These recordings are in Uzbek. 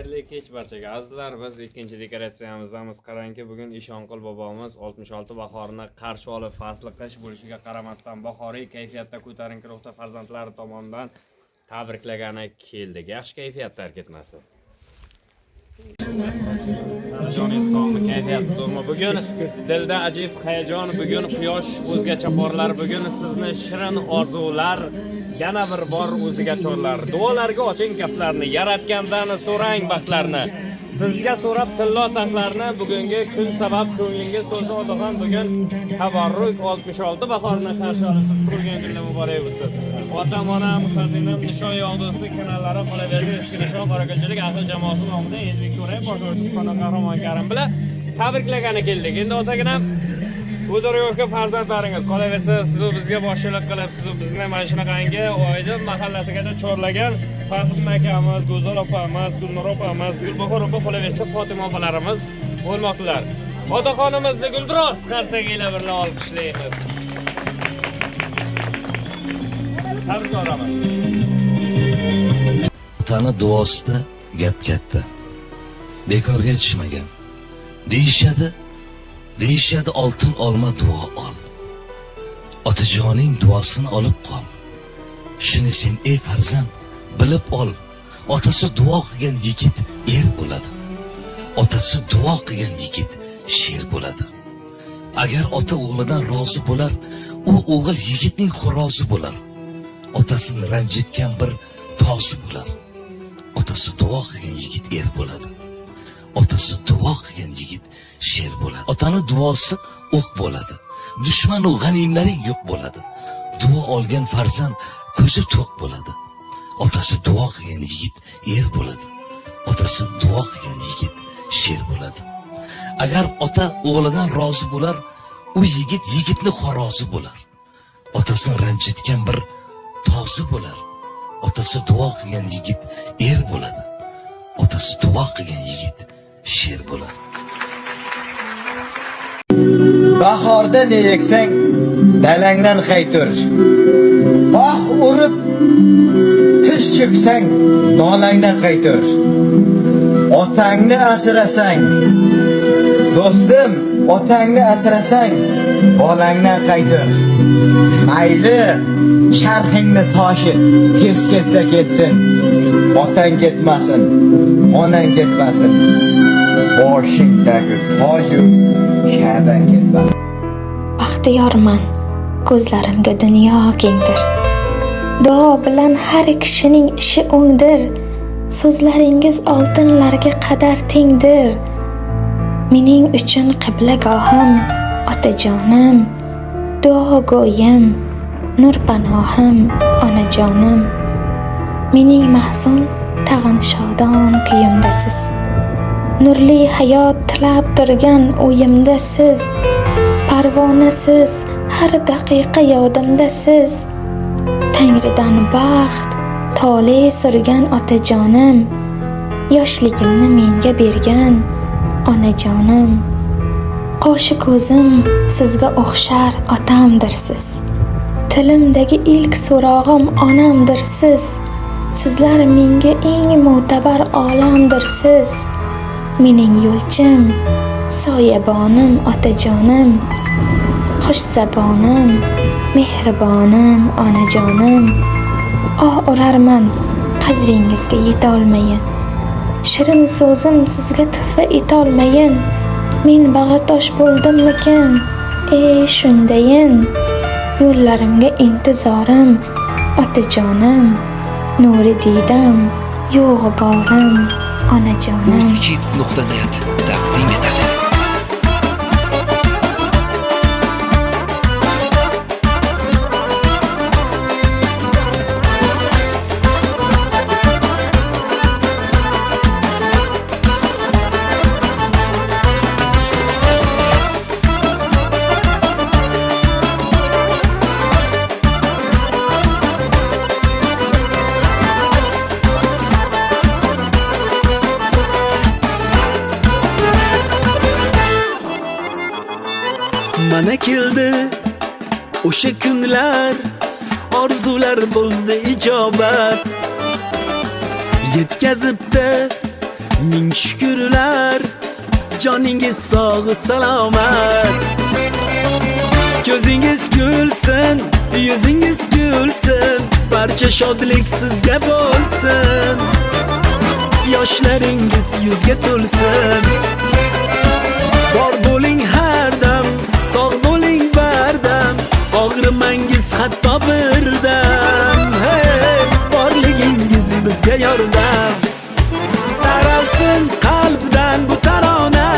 Xayrli kech barchaga azizlar. Biz ikkinchi dekoratsiyamizdamiz. Qarangki, bugun Ishonqul bobomiz 66 bahorni qarshi olib, fasli qish bo'lishiga qaramasdan bahoriy kayfiyatda ko'tarinki ruhda farzandlari tomonidan tabriklagani keldik. Yaxshi kayfiyatda ketmasin. Bugun dilda ajib hayajon, bugun quyosh o'zgacha porlar, bugun sizni shirin orzular yana bir bor o'ziga chorlar. Duolarga oching kaftlarni, yaratgandan so'rang baxtlarni. Sizga so'rab tillo taxtlarni, bugungi kun sabab ko'nglingiz to'lsa odagan bugun tabarruk 66 bahorni qarshi olib turgan kunlar muborak bo'lsin. Otam, onam, xazinam, nishon yog'dusi kanallari qolaverdi, eski nishon qorako'lchilik ahli jamoasi nomidan Ezbek To'ray boshlovchi Qahramon Karim bilan tabriklagani keldik. Endi otaginam bu daryoga farzandlaringiz qolaversa, siz bizga boshchilik qilib, siz bizni mana shunaqangi Oydin mahallasigacha chorlagan Faxriddin akamiz, Go'zal opamiz, Gulnur opamiz, Gulbahor opa qolaversa Fotima opalarimiz bo'lmoqdalar. Otaxonimizni guldiroz qarsaginglar bilan olqishlaymiz. Tabriklaymiz. Otani duosida gap katta. Bekorga aytishmagan. Deyishadi oltin olma duo ol. Otajoning duosini olib qol. Shuni sen ey farzand bilib ol. Otasi duo qilgan yigit er bo'ladi. Otasi duo qilgan yigit sher bo'ladi. Agar ota o'g'lidan rozi bo'lar, u o'g'il yigitning xo'rozi bo'lar. Otasini ranjitgan bir tozi bo'lar. Otasi duo qilgan yigit er bo'ladi. Otasi duo qilgan yigit sher bo'ladi. Otani duosi o'q bo'ladi. Dushman va g'animlaring yo'q bo'ladi. Duo olgan farzand ko'zi to'q bo'ladi. Otasi duo qilgan yigit er bo'ladi. Otasi duo qilgan yigit sher bo'ladi. Agar ota o'g'lidan rozi bo'lar, u yigitni xorozi bo'lar. Otasini ranjitgan bir tozi bo'lar. Otasi duo qilgan yigit er bo'ladi. Otasi duo qilgan yigit sher bo'ladi. Bahorda ne eksang, dalangdan qaytur. Bog' urib, tish cho'ksang, nolangdan qaytur. Otangni asrasang, do'stim, otangni asrasang, bolangdan qaytur. Mayli, charxingni toshi tez ketsa ketsin. Otang ketmasin, onang ketmasin. Boshingdagi toju Ka'bang ketmasin. Baxtiyorman, ko'zlarimga dunyo kengdir. Duo bilan har kishining ishi o'ngdir. So'zlaringiz oltinlarga qadar tengdir. Mening uchun qiblagohim, otajonim, duogo'yim, nur panohim, onajonim. Mening mahzun tag'in shodon kuyimdasiz. Nurli hayot tilab turgan o'yimda siz. Parvonasiz, har daqiqa yodimdasiz. Tangridan baxt, tole surgan otajonim. Yoshligimni menga bergan onajonim. Qoshi ko'zim sizga o'xshar otamdirsiz. Tilimdagi ilk so'rog'im onamdirsiz. Sizlar menga eng mo'tabar olamdirsiz. Mening yo'lchim, soyabonim, otajonim. Xushzabonim, mehribonim, onajonim. Urarman qadringizga yetolmayin. Shirin so'zim sizga tuhfa etolmayin. Men bag'ritosh bo'ldimmikin? Shundayin. Yo'llarimga intizorim, otajonim. Nuri diydam, yo'g'i borim, onajonim. Musikhits.net taqdim etadi. Mana keldi o'sha kunlar, orzular bo'ldi ijobat. Yetkazibdi ming shukrlar, joningiz sog' salomat. Ko'zingiz gulsin, yuzingiz gulsin, barcha shodlik sizga bo'lsin. Yoshlaringiz yuzga to'lsin. Bor bo'ling har dam, sog' bo'ling bardam, og'rimangiz hatto birdam. Hey, borligingiz bizga yordam. Taralsin qalbdan bu tarona,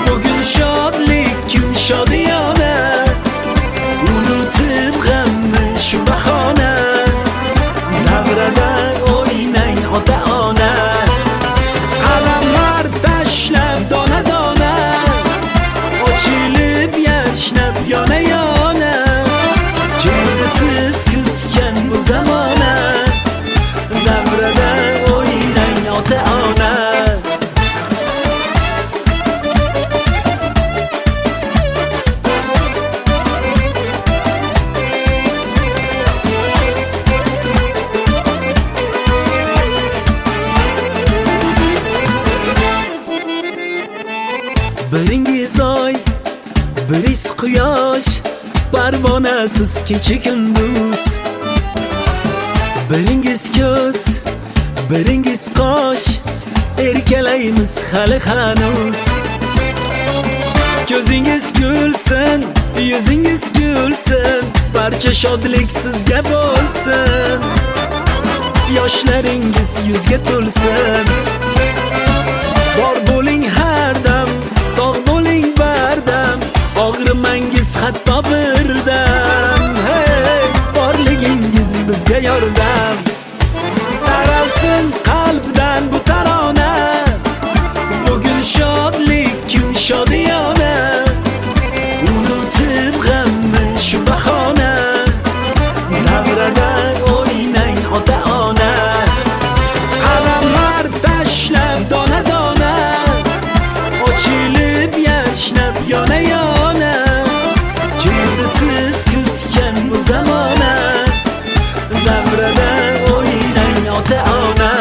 bugun shodlik, kun shodiyona. Unutib g'amni shu bahona, davrada o'ynang ota-ona. Qalamlar tashlab dona-dona, ochilib yashnab yona-yona. Keldi siz kutgan bu zamona, davrada o'ynang ota-ona. Biringiz oy, biriz quyosh, parvonasiz kecha kunduz. Biringiz ko'z, biringiz qosh, erkalaymiz hali hanuz. Ko'zingiz gulsin, yuzingiz gulsin, barcha shodlik sizga bo'lsin. Yoshlaringiz yuzga to'lsin. Bor bo'ling har dam, sog' bo'ling bardam, og'rimangiz hatto birdam. Hey, borligingiz bizga yordam. Taralsin qalbdan bu tarona, bugun shodlik, kun shodiyona. Unutib g'amni shu bahona, davrada o'ynang ota-ona. Qalamlar tashlab dona-dona, ochilib yashnab yona-yona. Keldi siz kutgan bu zamona, davrada o'ynang ota-ona.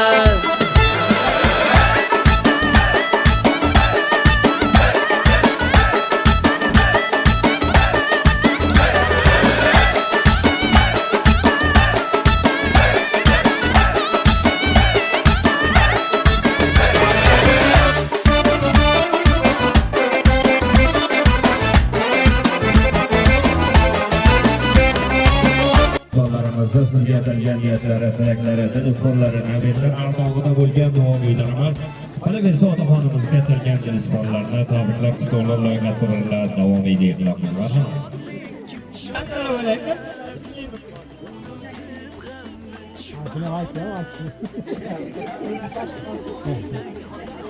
Qo'llarimizda sizga atalgan niyatlari, tilaklari, dil-izhorlari, navbatlar armog'ida bo'lgan duomilarimiz, qolaversa otaxonimizga atalgan dil-izhorlarni tabriklab kutuvlar loyihasi bilan davom etmoqda.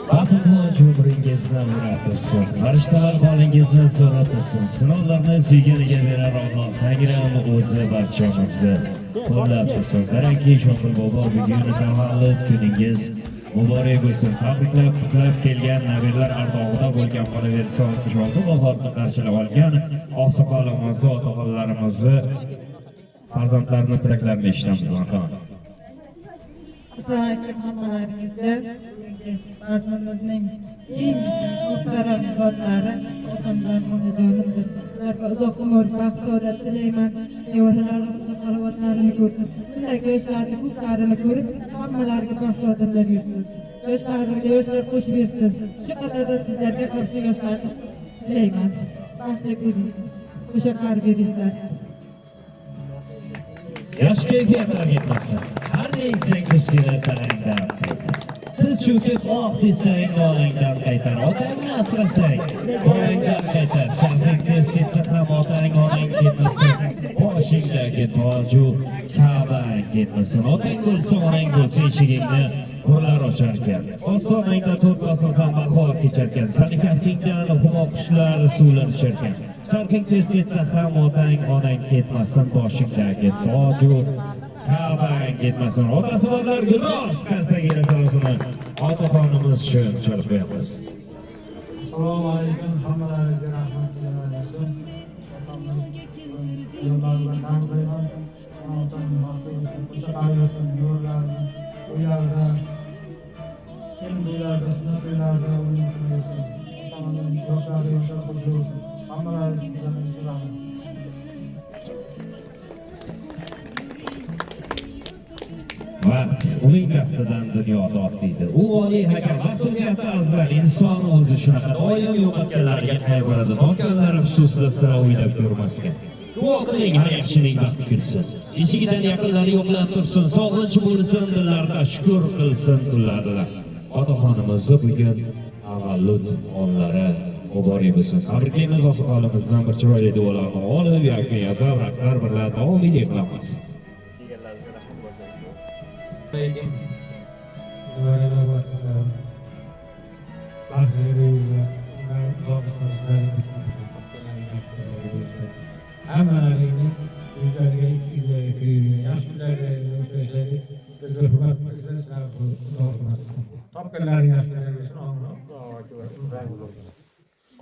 Baxt-quvonch umringizni urab tursin, farishtalar holingizni so'rab tursin, sinovlarni suygeniga berar Alloh Tangrim o'zi barchamizni qo'llab tursin. Qarangki, Shohil bobo, bugun tavallud kuningiz muborak bo'lsin. Tabriklab qutlab kelgan nabirlar armog'ida bo'lgan qolaversa, oltmisholti bahorni qarshilab olgan oqsoqolimizni, otaxonlarimizni, farzandlarini tilaklarini eshitamiz. Assalomu alaykum hammalaringizga. Bazmimizning eng muhtaram zotlari otam bilan onajonimdir. Sizlarga uzoq umr, baxt, saodat tilayman. Nevaralarim salovatlarini ko'rsin. Bunday yoshlarni kuchlarini ko'rib, hammalariga baxt saodatlar yursin. Yoshlarga yoshlar qo'shib bersin. Shu qatorda sizlarga qarshi yoshlarni tilayman. Baxtli bo'ling. O'sha qaror beringlar. Yosh kayfiyatlar yetmasin. Har neysang ko'zkilar talangdan. Siz cho'kib oq desang, nolangdan qaytar. Otangni asrasang, bolangdan qaytar. Chaqing tez ketsa ham otang, onang ketmasin. Boshingdagi toju Ka'bang ketmasin. Otang bo'lsa, onang bo'lsa, eshigingni qo'llar ochar ekan. Ostonangda to'rt fasl ham bahor kechar ekan. Sani kaftingdan humo qushlar suvlar ichar ekan. Chaqing tez ketsa ham otang, onang ketmasin. Boshingdagi toju Ka'bang ketmasin. Otasi borlar gunoh kasagina tarafini otaxonimiz uchun chalib qo'yamiz. Assalomu alaykum, hammalarga rahmat olsun. Yollardan tanqiyman. Otam vaqtida o'sha qayersin yo'llarni u yerda to'ylarda, sunnat to'ylarda o'yin qilsin. Yoshlar qilib yursin. Hammalaringizdan rahmat. Vaqt uning dastidan dunyo tortiydi. U oliy hakam vaqtiyati azbar inson o'zi shunaqa doim yo'qotganlarga qayg'uradi. Topganlari xususida sira o'ylab ko'rmasgan. Duo qiling har yaxshining baxti kulsin. Eshigidan yaqinlari yo'qlab tursin, sog'inch bo'lsin, dillarda shukr qilsin tunlarida. Otaxonimizni bugun tavallud onlari muborak bo'lsin. Tabriklaymiz otaxonimizdan bir chiroyli duolarni olib, yoki yazar rahbar bilan davomiylik qilamiz. Hammalaringni o'zlariga yaxshilarga o'xshashlarga bizga hurmat qilishlar, topganlaring yaxshilarga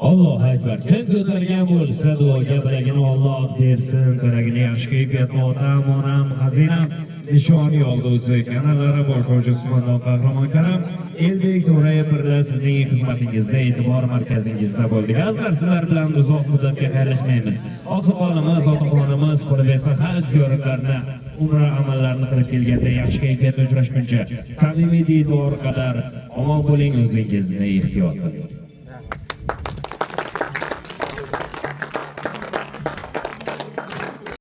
Alloh akbar. Kim ko'targan bo'lsa duoga bilagini Alloh bersin, bilagini yaxshi kayfiyatni otam, onam, xazinam nishoni yolg'uzi kanallari bosh Usmonov Qahramon Karam Elbek To'rayev birga sizning xizmatingizda, e'tibor markazingizda bo'ldik. Azizlar, sizlar bilan uzoq muddatga xayrlashmaymiz. Oqsoqolimiz, otaxonimiz qilib esa haj ziyoratlarini, umra amallarini qilib kelganda yaxshi kayfiyatda uchrashguncha samimiy diydor qadar omon bo'ling, o'zingizni ehtiyot qiling.